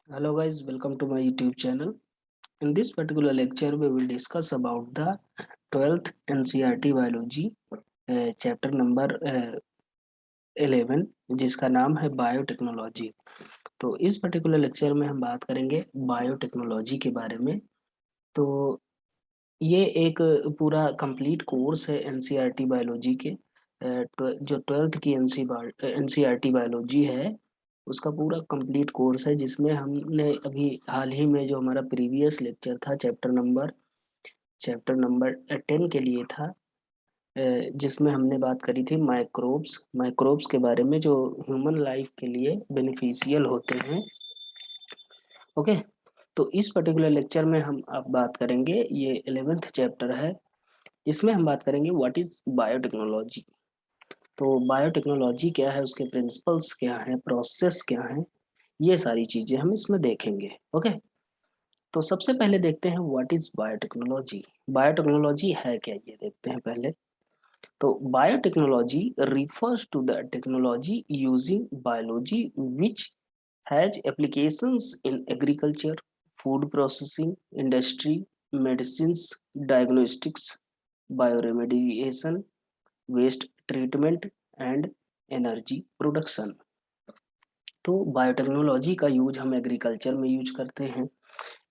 Hello guys, welcome to my YouTube channel. In this particular lecture, we will discuss about the 12th NCERT Biology, chapter number 11, जिसका नाम है biotechnology. तो इस particular lecture में हम बात करेंगे बायोटेक्नोलॉजी के बारे में। तो ये एक पूरा कंप्लीट कोर्स है एनसीईआरटी बायोलॉजी के। जो 12th की एनसीईआरटी बायोलॉजी है उसका पूरा कंप्लीट कोर्स है, जिसमें हमने अभी हाल ही में जो हमारा प्रीवियस लेक्चर था चैप्टर नंबर 10 के लिए था, जिसमें हमने बात करी थी माइक्रोब्स के बारे में जो ह्यूमन लाइफ के लिए बेनिफिशियल होते हैं। ओके। तो इस पर्टिकुलर लेक्चर में हम अब बात करेंगे, ये 11th चैप्टर है। इसमें हम बात करेंगे व्हाट इज बायोटेक्नोलॉजी। तो बायोटेक्नोलॉजी क्या है, उसके प्रिंसिपल्स क्या हैं, प्रोसेस क्या हैं, ये सारी चीजें हम इसमें देखेंगे। ओके। तो सबसे पहले देखते हैं व्हाट इज बायोटेक्नोलॉजी। बायोटेक्नोलॉजी है क्या, ये देखते हैं पहले। तो biotechnology refers to the technology using biology which has applications in agriculture, food processing, industry, medicines, diagnostics, bioremediation, waste treatment and energy production। तो बायोटेक्नोलॉजी का यूज हम एग्रीकल्चर में यूज करते हैं।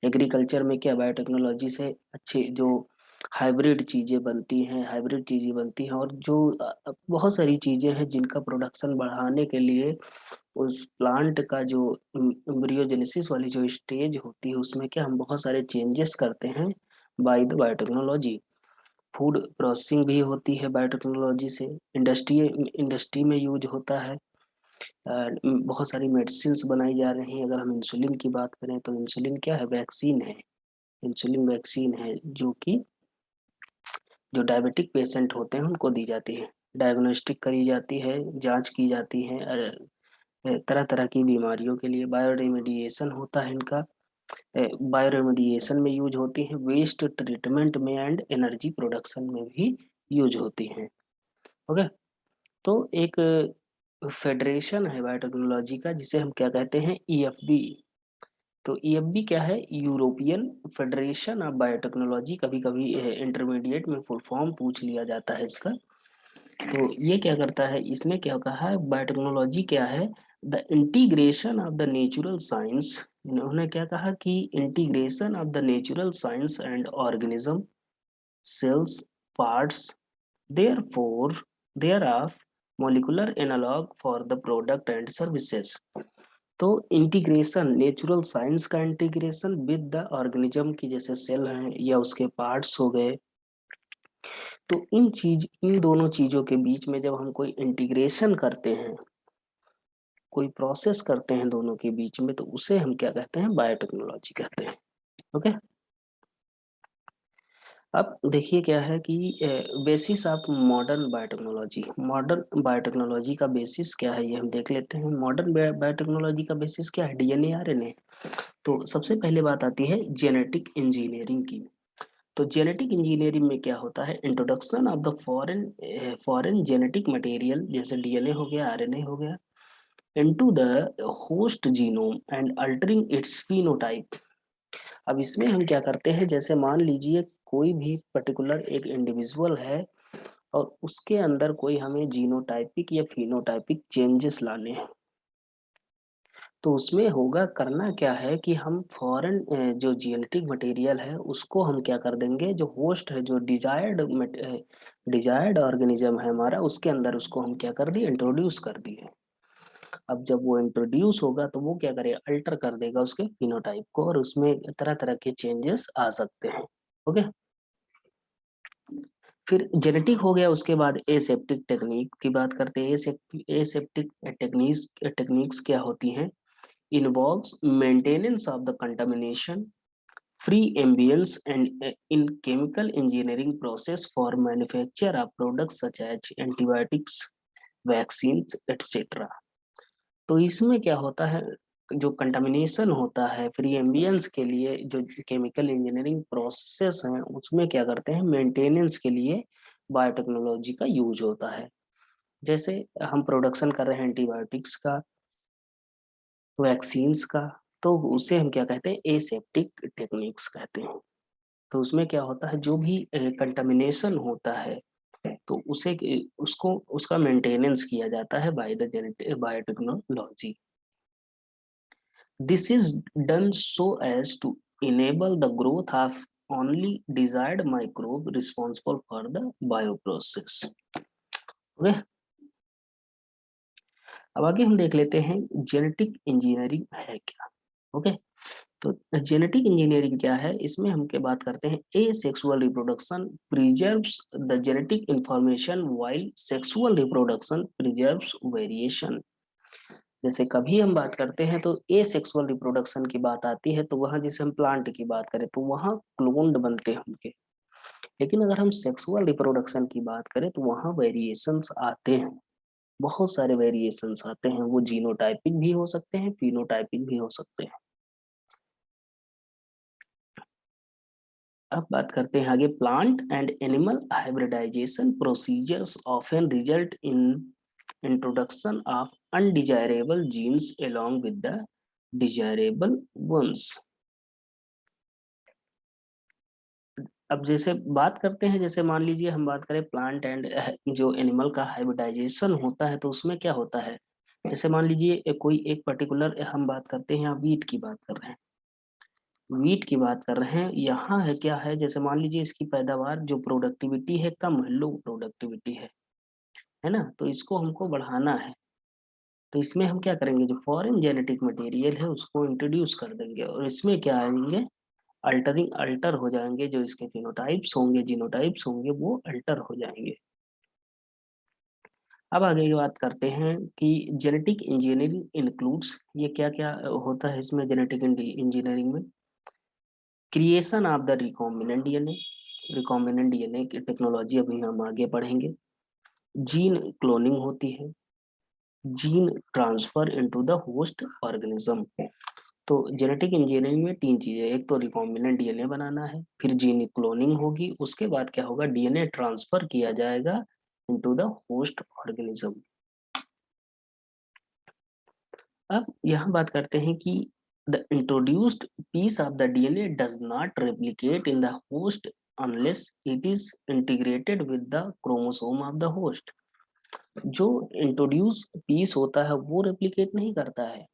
एग्रीकल्चर में क्या, बायोटेक्नोलॉजी से अच्छे जो हाइब्रिड चीजें बनती हैं, और जो बहुत सारी चीजें हैं जिनका प्रोडक्शन बढ़ाने के लिए उस प्लांट का जो एम्ब्रियोजेनेसिस वाली जो स्टेज होती है उसमें क्या हम बहुत सारे चेंजेस करते हैं bye the biotechnology. Food processing भी होती है बायोटेक्नोलॉजी से। इंडस्ट्री में यूज होता है। बहुत सारी मेडिसिन बनाई जा रही हैं। अगर हम इंसुलिन की बात करें तो इंसुलिन क्या है, वैक्सीन है। इंसुलिन वैक्सीन है जो कि जो डायबिटिक पेशेंट होते हैं उनको दी जाती है। डायग्नोस्टिक करी जाती है, जांच की जाती है तरह तरह की बीमारियों के लिए। बायो रेमेडिएशन होता है इनका। बायो रेमेडिएशन में यूज होती है, वेस्ट ट्रीटमेंट में एंड एनर्जी प्रोडक्शन में भी यूज होती हैं। ओके। तो एक फेडरेशन है बायोटेक्नोलॉजी का, जिसे हम क्या कहते हैं, ईएफबी। तो ईएफबी क्या है, यूरोपियन फेडरेशन ऑफ बायोटेक्नोलॉजी। कभी कभी इंटरमीडिएट में फुल फॉर्म पूछ लिया जाता है इसका। तो ये क्या करता है, इसमें क्या कहा है, बायोटेक्नोलॉजी क्या है, the integration of the natural science. इन्होंने क्या कहा कि integration of the natural science and organism, cells, parts, therefore thereof molecular analog for the product and services। तो इंटीग्रेशन, नेचुरल साइंस का इंटीग्रेशन विद द ऑर्गेनिज्म की, जैसे cell हैं या उसके पार्ट्स हो गए। तो इन दोनों चीजों के बीच में जब हम कोई इंटीग्रेशन करते हैं, कोई प्रोसेस करते हैं दोनों के बीच में, तो उसे हम क्या कहते हैं, बायोटेक्नोलॉजी कहते हैं। ओके। अब देखिए क्या है कि basis of modern biotechnology. Modern biotechnology का बेसिस क्या है, ये हम देख लेते हैं। मॉडर्न बायोटेक्नोलॉजी का बेसिस क्या है, डीएनए आरएनए। तो सबसे पहले बात आती है जेनेटिक इंजीनियरिंग की। तो जेनेटिक इंजीनियरिंग में क्या होता है, introduction of the foreign genetic material, जैसे डीएनए हो गया, आरएनए हो गया, into the host genome and altering it's phenotype. अब इसमें हम क्या करते हैं, जैसे मान लीजिए कोई भी पर्टिकुलर एक इंडिविजुअल है और उसके अंदर कोई हमें जीनोटाइपिक या फिनोटाइपिक चेंजेस लाने हैं। तो उसमें होगा, करना क्या है कि हम फॉरेन जो जेनेटिक मटेरियल है उसको हम क्या कर देंगे, जो होस्ट है, जो डिजायर्ड ऑर्गेनिज्म है हमारा, उसके अंदर उसको हम क्या कर दिए, इंट्रोड्यूस कर दिए। अब जब वो इंट्रोड्यूस होगा तो वो क्या करेगा, अल्टर कर देगा उसके फिनोटाइप को, और उसमें तरह तरह के चेंजेस आ सकते हैं। ओके। फिर जेनेटिक हो गया, उसके बाद एसेप्टिक टेक्निक की बात करते हैं। एसेप्टिक टेक्निक्स क्या होती हैं, involves maintenance of the contamination free ambience and in chemical engineering process for manufacture of products such as antibiotics, vaccines, etc। तो इसमें क्या होता है, जो कंटामिनेशन होता है फ्री एम्बियंस के लिए, जो केमिकल इंजीनियरिंग प्रोसेस है उसमें क्या करते हैं, मेंटेनेंस के लिए बायोटेक्नोलॉजी का यूज होता है। जैसे हम प्रोडक्शन कर रहे हैं एंटीबायोटिक्स का, वैक्सीन्स का, तो उसे हम क्या कहते हैं, एसेप्टिक टेक्निक्स कहते हैं। तो उसमें क्या होता है, जो भी कंटामिनेशन होता है तो उसे उसको उसका मेंटेनेंस किया जाता है by the biotechnology. This is done so as to enable the growth of only desired microbe responsible for the bioprocess। Okay, अब आगे हम देख लेते हैं जेनेटिक इंजीनियरिंग है क्या। ओके, तो जेनेटिक इंजीनियरिंग क्या है, इसमें हम क्या बात करते हैं, ए sexual reproduction preserves the genetic information while sexual reproduction preserves variation. जैसे कभी हम बात करते हैं तो ए सेक्सुअल रिप्रोडक्शन की बात आती है, तो वहां जैसे हम प्लांट की बात करें तो वहां क्लोन्ड बनते हैं उनके। लेकिन अगर हम सेक्सुअल रिप्रोडक्शन की बात करें तो वहां वेरिएशंस आते हैं, बहुत सारे वेरिएशंस आते हैं। वो जीनोटाइपिक भी हो सकते हैं, फिनोटाइपिक भी हो सकते हैं। अब बात करते हैं आगे, plant and animal hybridisation procedures often result in introduction of undesirable genes along with the desirable ones। अब जैसे बात करते हैं, जैसे मान लीजिए हम बात करें प्लांट एंड जो एनिमल का हाइब्रिडाइजेशन होता है, तो उसमें क्या होता है, जैसे मान लीजिए कोई एक पर्टिकुलर, हम बात करते हैं, यहाँ वीट की बात कर रहे हैं, वीट की बात कर रहे हैं, यहाँ है क्या है, जैसे मान लीजिए इसकी पैदावार जो प्रोडक्टिविटी है कम है, लो प्रोडक्टिविटी है ना, तो इसको हमको बढ़ाना है। तो इसमें हम क्या करेंगे, जो फॉरेन जेनेटिक मटेरियल है उसको इंट्रोड्यूस कर देंगे, और इसमें क्या आएंगे, अल्टर हो जाएंगे, जो इसके जीनोटाइप्स होंगे वो अल्टर हो जाएंगे। अब आगे की बात करते हैं कि जेनेटिक इंजीनियरिंग इंक्लूड्स, ये क्या क्या होता है इसमें जेनेटिक इंजीनियरिंग में, creation of the recombinant DNA, recombinant DNA की टेक्नोलॉजी अभी हम आगे पढ़ेंगे। जीन क्लोनिंग होती है, gene transfer into the host organism. तो जेनेटिक इंजीनियरिंग में तीन चीजें, एक तो रिकॉम्बिनेंट डीएनए बनाना है, फिर जीन क्लोनिंग होगी, उसके बाद क्या होगा, डीएनए ट्रांसफर किया जाएगा इनटू द होस्ट ऑर्गेनिज्म। अब यहाँ बात करते हैं कि the introduced piece of the DNA does not replicate in the host unless it is integrated with the chromosome of the host. जो इंट्रोड्यूस पीस होता है वो रेप्लिकेट नहीं करता है,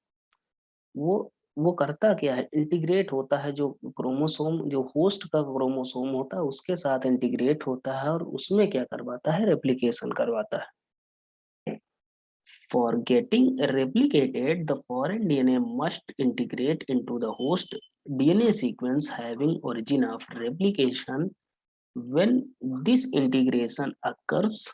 वो वो करता क्या है, इंटीग्रेट होता है, जो क्रोमोसोम, जो होस्ट का क्रोमोसोम होता है उसके साथ इंटीग्रेट होता है, और उसमें क्या करवाता है, रेप्लिकेशन करवाता है। For getting replicated, the foreign DNA must integrate into the host DNA sequence having origin of replication. When this integration occurs,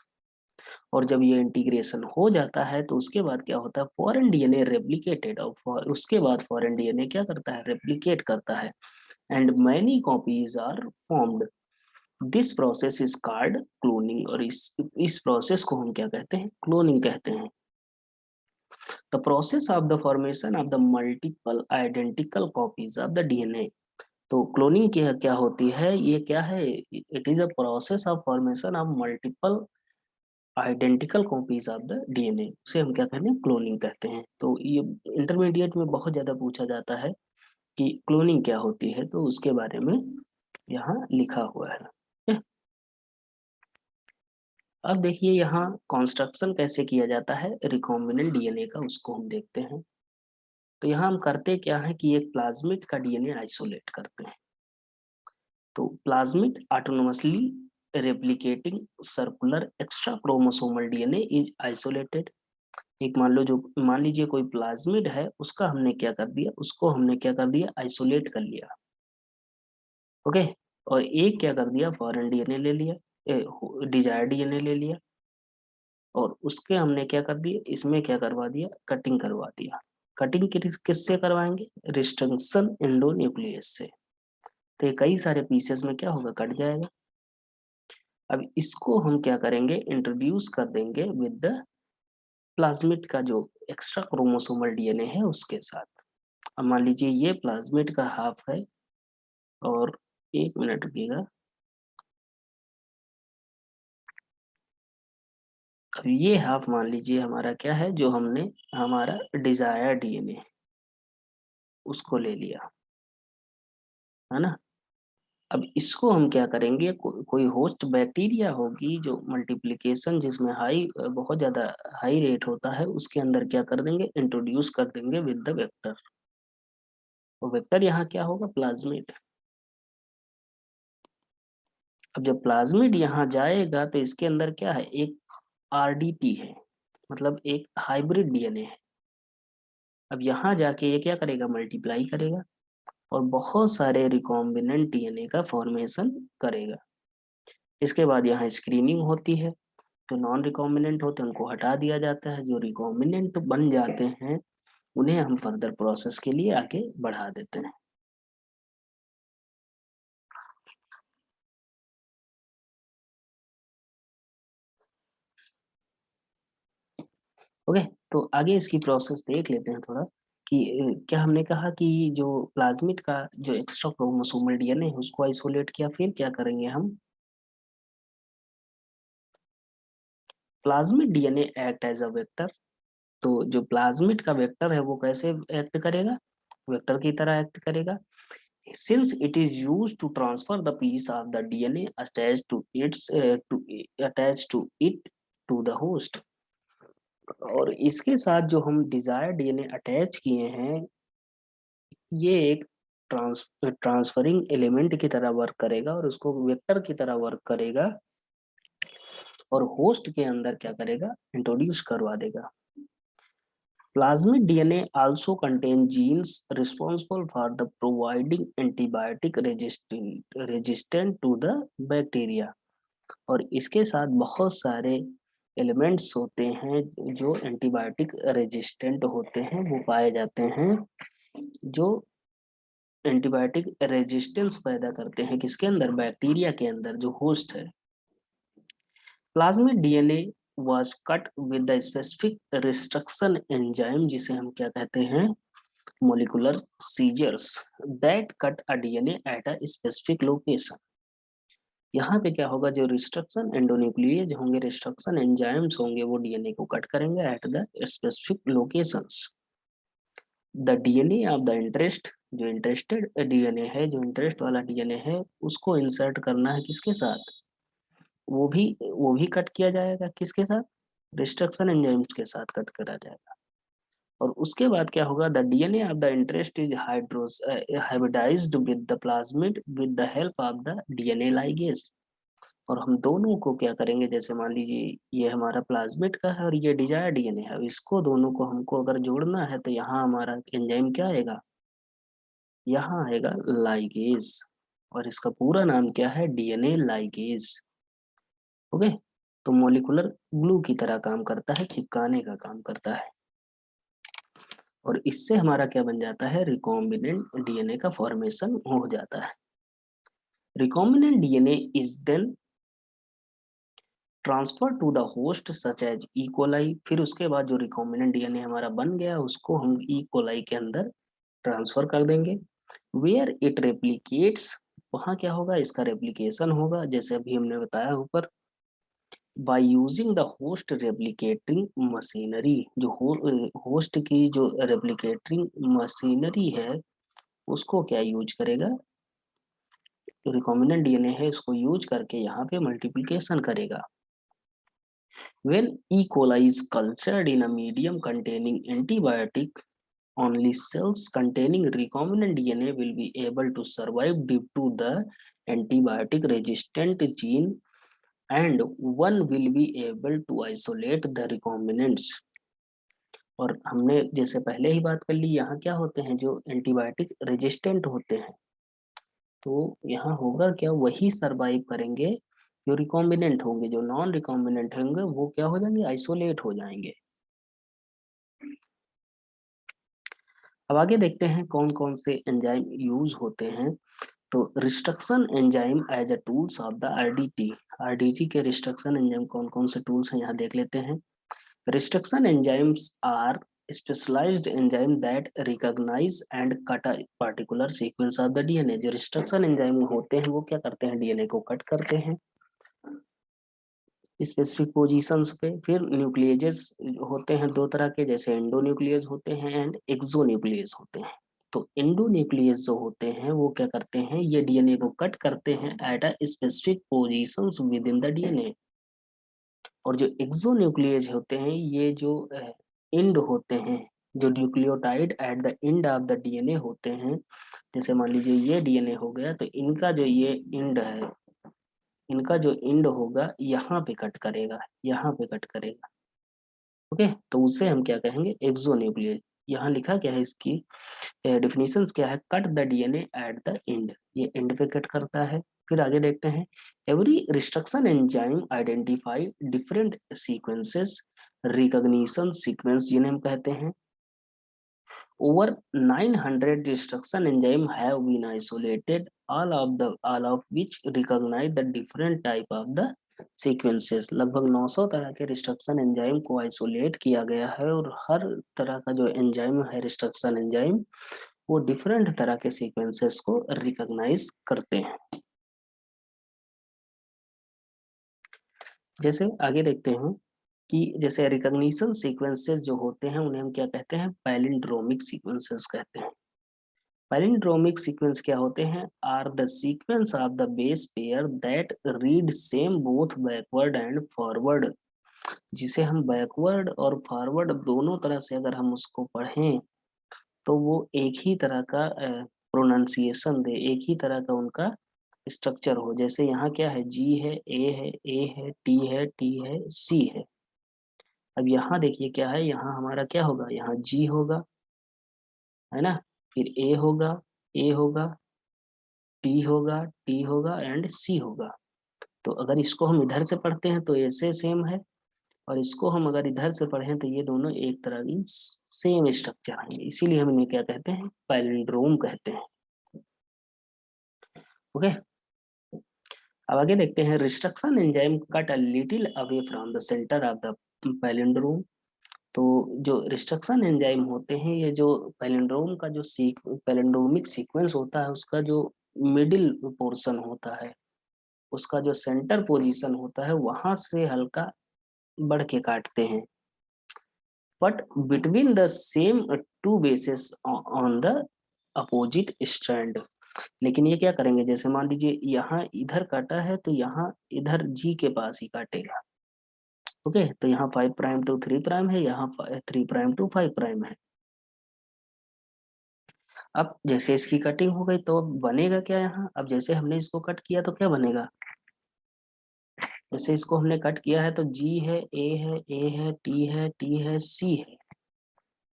और जब ये इंटीग्रेशन हो जाता है तो उसके बाद क्या होता है, फॉरेन डीएनए रेप्लिकेटेड, और उसके बाद फॉरेन डीएनए क्या करता है, रेप्लिकेट करता है, and many copies are formed. This process is called cloning, और इस प्रोसेस को हम क्या कहते हैं, क्लोनिंग कहते हैं। The process of the formation of the multiple identical copies of the DNA. तो क्लोनिंग क्या क्या होती है, ये क्या है, it is a process of formation of multiple identical copies of the DNA, उसे हम क्या कहते हैं, क्लोनिंग कहते हैं। तो ये इंटरमीडिएट में बहुत ज्यादा पूछा जाता है कि क्लोनिंग क्या होती है, तो उसके बारे में यहाँ लिखा हुआ है। ठीक है? अब देखिए यहाँ कॉन्स्ट्रक्शन कैसे किया जाता है रिकॉम्बिनेंट डीएनए का, उसको हम देखते हैं। तो यहाँ हम करते क्या है कि एक प्लाज्मिड का डीएनए आइसोलेट करते हैं। तो plasmid autonomously replicating circular extra chromosomal DNA is isolated. एक मान लीजिए कोई प्लाज्मिड है, उसका हमने क्या कर दिया, उसको हमने क्या कर दिया, आइसोलेट कर लिया। ओके, और एक क्या कर दिया, फॉरेन डीएनए ले लिया, डिजायर डीएनए ले लिया, और उसके हमने क्या कर दिया, इसमें क्या करवा दिया, कटिंग करवा दिया। कटिंग किससे करवाएंगे, रिस्ट्रक्शन एंडोन्यूक्लियस से। तो ये कई सारे पीसेस में क्या होगा, कट जाएगा। अब इसको हम क्या करेंगे, इंट्रोड्यूस कर देंगे विद द प्लाज्मिड का जो एक्स्ट्रा क्रोमोसोमल डीएनए है उसके साथ। अब मान लीजिए ये प्लाज्मिड का हाफ है, और एक मिनट रुकिएगा, अब ये हाफ मान लीजिए हमारा क्या है, जो हमने, हमारा डिजायर डीएनए, उसको ले लिया, है ना। अब इसको हम क्या करेंगे, कोई होस्ट बैक्टीरिया होगी जो मल्टीप्लिकेशन जिसमें बहुत ज्यादा हाई रेट होता है, उसके अंदर क्या कर देंगे, इंट्रोड्यूस कर देंगे विद द वेक्टर। और वेक्टर यहाँ क्या होगा, प्लाज्मिड। अब जब प्लाज्मिड यहाँ जाएगा तो इसके अंदर क्या है, एक आरडीटी है, मतलब एक हाइब्रिड डीएनए है। अब यहाँ जाके ये क्या करेगा, मल्टीप्लाई करेगा और बहुत सारे रिकॉम्बिनेंट डीएनए का फॉर्मेशन करेगा। इसके बाद यहाँ स्क्रीनिंग होती है, जो नॉन रिकॉम्बिनेंट होते हैं उनको हटा दिया जाता है, जो रिकॉम्बिनेंट बन जाते हैं उन्हें हम फर्दर प्रोसेस के लिए आगे बढ़ा देते हैं। ओके, तो आगे इसकी प्रोसेस देख लेते हैं थोड़ा कि क्या हमने कहा कि जो प्लाज्मिड का जो एक्स्ट्रा क्रोमोसोमल डीएनए है उसको आइसोलेट किया, फिर क्या करेंगे हम, plasmid DNA act as a vector. तो जो प्लाज्मिड का वेक्टर है वो कैसे एक्ट करेगा, वेक्टर की तरह एक्ट करेगा। Since it is used to transfer the piece of the DNA attached to it to the host, और इसके साथ जो हम डिजायर डीएनए अटैच किए हैं, ये एक ट्रांसफरिंग एलिमेंट की तरह वर्क करेगा और उसको वेक्टर की तरह वर्क करेगा और होस्ट के अंदर क्या करेगा, इंट्रोड्यूस करवा देगा। Plasmid DNA also contain genes responsible for the providing antibiotic resistant to the bacteria, और इसके साथ बहुत सारे एलिमेंट्स होते हैं जो एंटीबायोटिक रेजिस्टेंट होते हैं, वो पाए जाते हैं, जो एंटीबायोटिक रेजिस्टेंस पैदा करते हैं किसके अंदर, बैक्टीरिया के अंदर जो होस्ट है। Plasmid DNA was cut with the specific restriction enzyme, जिसे हम क्या कहते हैं, molecular seizures that cut a DNA at a specific location। यहाँ पे क्या होगा, जो रिस्ट्रक्शन एंडोन्यूक्लियेज होंगे, रिस्ट्रक्शन एंजाइम्स होंगे, वो डीएनए को कट करेंगे at the specific locations. The DNA of the interest, जो इंटरेस्टेड डीएनए है, जो इंटरेस्ट वाला डीएनए है, उसको इंसर्ट करना है किसके साथ, वो भी कट किया जाएगा किसके साथ, रिस्ट्रक्शन एंजाइम्स के साथ कट करा जाएगा। और उसके बाद क्या होगा, the DNA of the interest is hybridised with the plasmid with the help of the DNA ligase. और हम दोनों को क्या करेंगे, जैसे मान लीजिए ये हमारा प्लाज्मिड का है और ये डिजायर डीएनए है, इसको दोनों को हमको अगर जोड़ना है तो यहाँ हमारा एंजाइम क्या आएगा, यहाँ आएगा लाइगेज, और इसका पूरा नाम क्या है, डीएनए लाइगेज। ओके, तो मोलिकुलर ग्लू की तरह काम करता है, चिपकाने का काम करता है, और इससे हमारा क्या बन जाता है, रिकॉम्बिनेंट डीएनए का फॉर्मेशन हो जाता है। Recombinant DNA is then transfer to the host such as E coli. फिर उसके बाद जो रिकॉम्बिनेंट डीएनए हमारा बन गया उसको हम ई कोलाई के अंदर ट्रांसफर कर देंगे, वेयर इट रेप्लिकेट्स। वहाँ क्या होगा, इसका रेप्लिकेशन होगा, जैसे अभी हमने बताया ऊपर, by using the host replicating machinery. जो होस्ट की जो रेप्लिकेटिंग मशीनरी है उसको क्या यूज करेगा, जो रिकॉम्बिनेंट डीएनए है उसको यूज करके यहाँ पे मल्टीप्लिकेशन करेगा। When E. coli is cultured in a medium containing antibiotic, only cells containing recombinant DNA will be able to survive due to the antibiotic resistant gene, and one will be able to isolate the recombinants। और हमने जैसे पहले ही बात कर ली, यहाँ क्या होते हैं, जो एंटीबायोटिक रेजिस्टेंट होते हैं, तो यहाँ होगा क्या, वही सरवाइव करेंगे जो रिकॉम्बिनेंट होंगे, जो नॉन रिकॉम्बिनेंट होंगे वो क्या हो जाएंगे, आइसोलेट हो जाएंगे। अब आगे देखते हैं कौन कौन से एंजाइम यूज होते हैं। तो restriction enzyme as a tools of the RDT, RDT के रिस्ट्रक्शन एंजाइम कौन कौन से टूल्स हैं यहाँ देख लेते हैं। Restriction enzymes are specialised enzyme that recognise and cut a particular sequence of the DNA. जो रिस्ट्रक्शन एंजाइम होते हैं वो क्या करते हैं, डीएनए को कट करते हैं स्पेसिफिक पोजीशंस पे। फिर न्यूक्लियेजेस होते हैं दो तरह के, जैसे एंडोन्यूक्लियस होते हैं एंड एक्सोन्यूक्लियस होते हैं। तो एंडोन्यूक्लियस जो होते हैं वो क्या करते हैं, ये डीएनए को कट करते हैं at a specific positions with in the DNA. और जो एक्सोन्यूक्लियस होते हैं, ये जो एंड होते हैं, जो nucleotide at the end of the DNA होते हैं, जैसे मान लीजिए ये डीएनए हो गया, तो इनका जो ये एंड है, इनका जो एंड होगा यहाँ पे कट करेगा, यहाँ पे कट करेगा। ओके, तो उसे हम क्या कहेंगे, एक्सोन्यूक्लियस। यहाँ लिखा क्या है इसकी डेफिनेशंस क्या है, cut the DNA at the end, ये एंड पे कट करता है। फिर आगे देखते हैं, every restriction enzyme identify different sequences, recognition sequence जिन्हें हम कहते हैं। Over 900 destruction enzymes have been isolated, all of which recognize the different type of the sequences। लगभग 900 तरह के रिस्ट्रक्शन एंजाइम को आइसोलेट किया गया है, और हर तरह का जो एंजाइम है, रिस्ट्रक्शन एंजाइम, वो डिफरेंट तरह के सीक्वेंसेस को रिकॉग्नाइज करते हैं। जैसे आगे देखते हैं कि जैसे रिकॉग्निशन सीक्वेंसेस जो होते हैं उन्हें हम क्या कहते हैं, पैलिंड्रोमिक सीक्वेंसेस कहते हैं। पैलिंड्रोमिक सीक्वेंस क्या होते हैं, are the sequence of the base pair that read same both backward and forward. जिसे हम बैकवर्ड और फॉरवर्ड दोनों तरह से अगर हम उसको पढ़ें, तो वो एक ही तरह का प्रोनाउंसिएशन दे, एक ही तरह का उनका स्ट्रक्चर हो। जैसे यहाँ क्या है, जी है, ए है, टी है, टी है, सी है। अब यहाँ देखिए क्या है, यहाँ हमारा क्या होगा, यहाँ जी होगा, है ना, फिर ए होगा, टी होगा एंड सी होगा। तो अगर इसको हम इधर से पढ़ते हैं तो ऐसे सेम है, और इसको हम अगर इधर से पढ़ें तो ये दोनों एक तरह की सेम स्ट्रक्चर है, इसीलिए हम इन्हें क्या कहते हैं, पैलिंड्रोम कहते हैं। ओके, अब आगे देखते हैं, restriction enzyme cut a little away from the centre of the palindrome. तो जो रिस्ट्रक्शन एंजाइम होते हैं, ये जो पैलिंड्रोम का जो पैलिंड्रोमिक सीक्वेंस होता है, उसका जो मिडिल पोर्शन होता है, उसका जो सेंटर पोजीशन होता है, वहां से हल्का बढ़ के काटते हैं, but between the same two bases on the opposite strand. लेकिन ये क्या करेंगे, जैसे मान लीजिए यहाँ इधर काटा है, तो यहाँ इधर जी के पास ही काटेगा। ओके, तो यहाँ 5' टू 3' है, यहाँ 3' टू 5' है। अब जैसे इसकी कटिंग हो गई, तो अब बनेगा क्या यहाँ, अब जैसे हमने इसको कट किया तो क्या बनेगा, जैसे इसको हमने कट किया है तो जी है, ए है, टी है, सी है।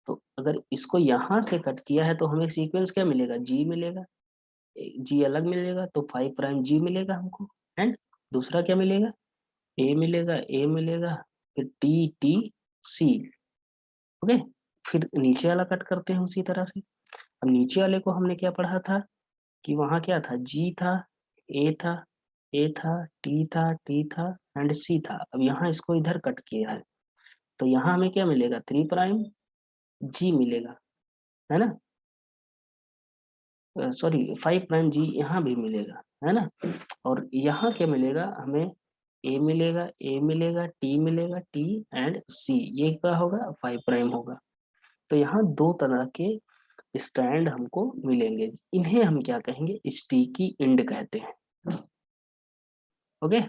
तो अगर इसको यहाँ से कट किया है तो हमें सीक्वेंस क्या मिलेगा, जी मिलेगा, जी अलग मिलेगा, तो 5' जी मिलेगा हमको, एंड दूसरा क्या मिलेगा, ए मिलेगा, फिर टी टी सी। ओके, फिर नीचे वाला कट करते हैं उसी तरह से। अब नीचे वाले को हमने क्या पढ़ा था, कि वहां क्या था, जी था, ए था, टी था एंड सी था। अब यहाँ इसको इधर कट किया है, तो यहाँ हमें क्या मिलेगा, 3' जी मिलेगा, है ना, सॉरी 5' जी यहाँ भी मिलेगा, है ना। और यहाँ क्या मिलेगा हमें, ए मिलेगा, टी एंड सी, ये क्या होगा, 5' होगा। तो यहाँ दो तरह के स्ट्रैंड हमको मिलेंगे, इन्हें हम क्या कहेंगे, स्टिकी एंड कहते हैं। Okay,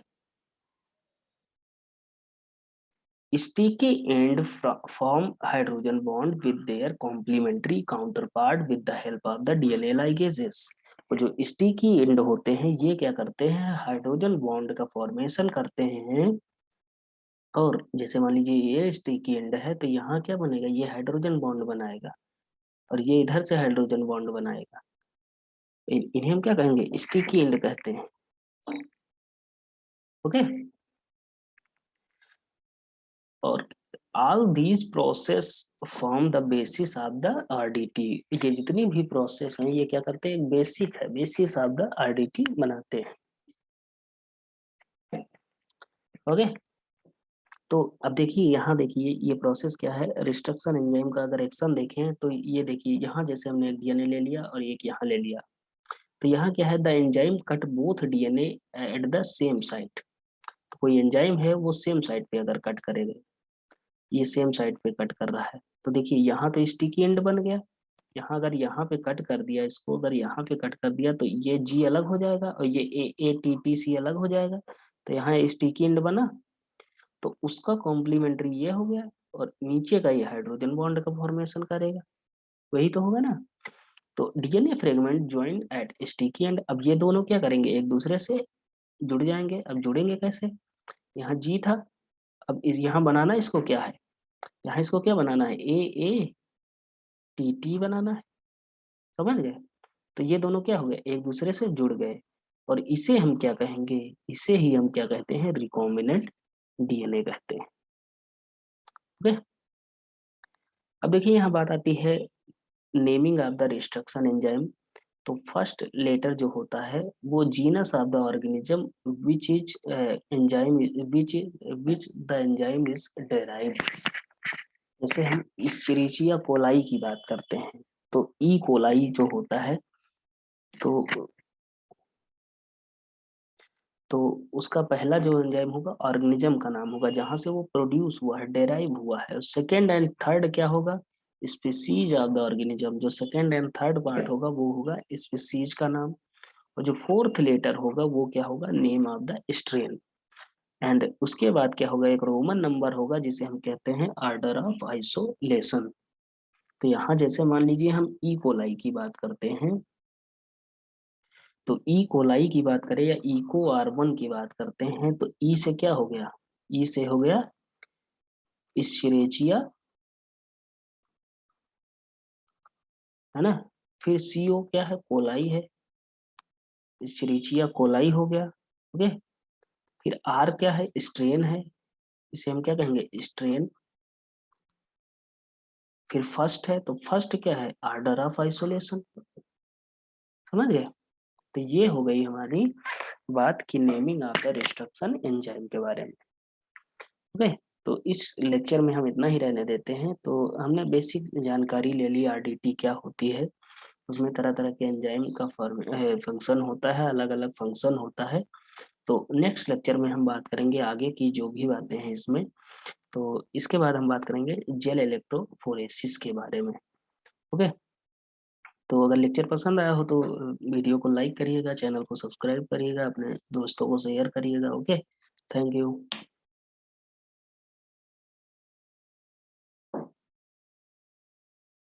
sticky end form hydrogen bond with their complementary counterpart with the help of the DNA ligases। और जो स्टिकी एंड होते हैं, ये क्या करते हैं, हाइड्रोजन बॉन्ड का फॉर्मेशन करते हैं। और जैसे मान लीजिए ये स्टिकी एंड है, तो यहाँ क्या बनेगा, ये हाइड्रोजन बॉन्ड बनाएगा, और ये इधर से हाइड्रोजन बॉन्ड बनाएगा। इन्हें हम क्या कहेंगे, स्टिकी एंड कहते हैं। ओके, और all these process form the basis of the RDT। ये जितनी भी प्रोसेस हैं, ये क्या करते हैं, बेसिक है, बेसिस ऑफ द RDT बनाते हैं। ओके, तो अब देखिए, यहाँ देखिए ये प्रोसेस क्या है, रिस्ट्रक्शन एंजाइम का अगर एक्शन देखें तो ये देखिए, यहाँ जैसे हमने एक डीएनए ले लिया और एक यहाँ ले लिया, तो यहाँ क्या है, the enzyme cut both DNA at the same site. तो कोई एंजाइम है वो सेम साइट पे अगर कट करेगा, ये सेम साइट पे कट कर रहा है, तो देखिए यहाँ तो स्टिकी एंड बन गया, यहाँ अगर यहाँ पे कट कर दिया इसको, अगर यहाँ पे कट कर दिया तो ये जी अलग हो जाएगा और ये ए टी टी सी अलग हो जाएगा। तो यहाँ स्टिकी एंड बना, तो उसका कॉम्प्लीमेंट्री ये हो गया, और नीचे का ये हाइड्रोजन बॉन्ड का फॉर्मेशन करेगा, वही तो होगा ना। तो DNA fragment join at sticky end, अब ये दोनों क्या करेंगे, एक दूसरे से जुड़ जाएंगे। अब जुड़ेंगे कैसे, यहाँ जी था, अब इस यहाँ बनाना इसको क्या है, यहाँ इसको क्या बनाना है, ए ए टी टी बनाना है, समझ गए। तो ये दोनों क्या हो गए, एक दूसरे से जुड़ गए, और इसे हम क्या कहेंगे, इसे ही हम क्या कहते हैं, रिकॉम्बिनेंट डीएनए कहते हैं। ओके, अब देखिए यहाँ बात आती है naming of the restriction enzyme. तो फर्स्ट लेटर जो होता है वो genus of the organism which is enzyme, which which the enzyme is derived. जैसे हम इस्चेरिचिया कोलाई की बात करते हैं, तो ई कोलाई जो होता है, तो तो उसका पहला जो एंजाइम होगा ऑर्गेनिज्म का नाम होगा जहां से वो प्रोड्यूस हुआ है, डेराइव हुआ है। सेकेंड एंड थर्ड क्या होगा, स्पीसीज ऑफ द ऑर्गेनिज्म। जो सेकेंड एंड थर्ड पार्ट होगा वो होगा स्पीसीज का नाम, और जो फोर्थ लेटर होगा वो क्या होगा, name of the strain. And उसके बाद क्या होगा, एक रोमन नंबर होगा जिसे हम कहते हैं ऑर्डर ऑफ आइसोलेशन। तो यहाँ जैसे मान लीजिए हम ई कोलाई की बात करते हैं, तो ई कोलाई की बात करें या इको आर1 की बात करते हैं, तो ई से क्या हो गया, ई से हो गया इश्चेरिचिया, है ना। फिर सीओ क्या है, कोलाई है, इश्चेरिचिया कोलाई हो गया। ओके, फिर आर क्या है, स्ट्रेन है, इसे हम क्या कहेंगे, स्ट्रेन। फिर फर्स्ट है, तो फर्स्ट क्या है, आर्डर ऑफ आइसोलेशन, समझ गए। तो ये हो गई हमारी बात की naming of the restriction enzyme के बारे में। ओके, तो इस लेक्चर में हम इतना ही रहने देते हैं। तो हमने बेसिक जानकारी ले ली आरडीटी क्या होती है, उसमें तरह तरह के एंजाइम का फंक्शन होता है, अलग अलग फंक्शन होता है। तो नेक्स्ट लेक्चर में हम बात करेंगे आगे की जो भी बातें हैं इसमें। तो इसके बाद हम बात करेंगे जेल इलेक्ट्रोफोरेसिस के बारे में। ओके, तो अगर लेक्चर पसंद आया हो तो वीडियो को लाइक करिएगा, चैनल को सब्सक्राइब करिएगा, अपने दोस्तों को शेयर करिएगा। Okay, thank you.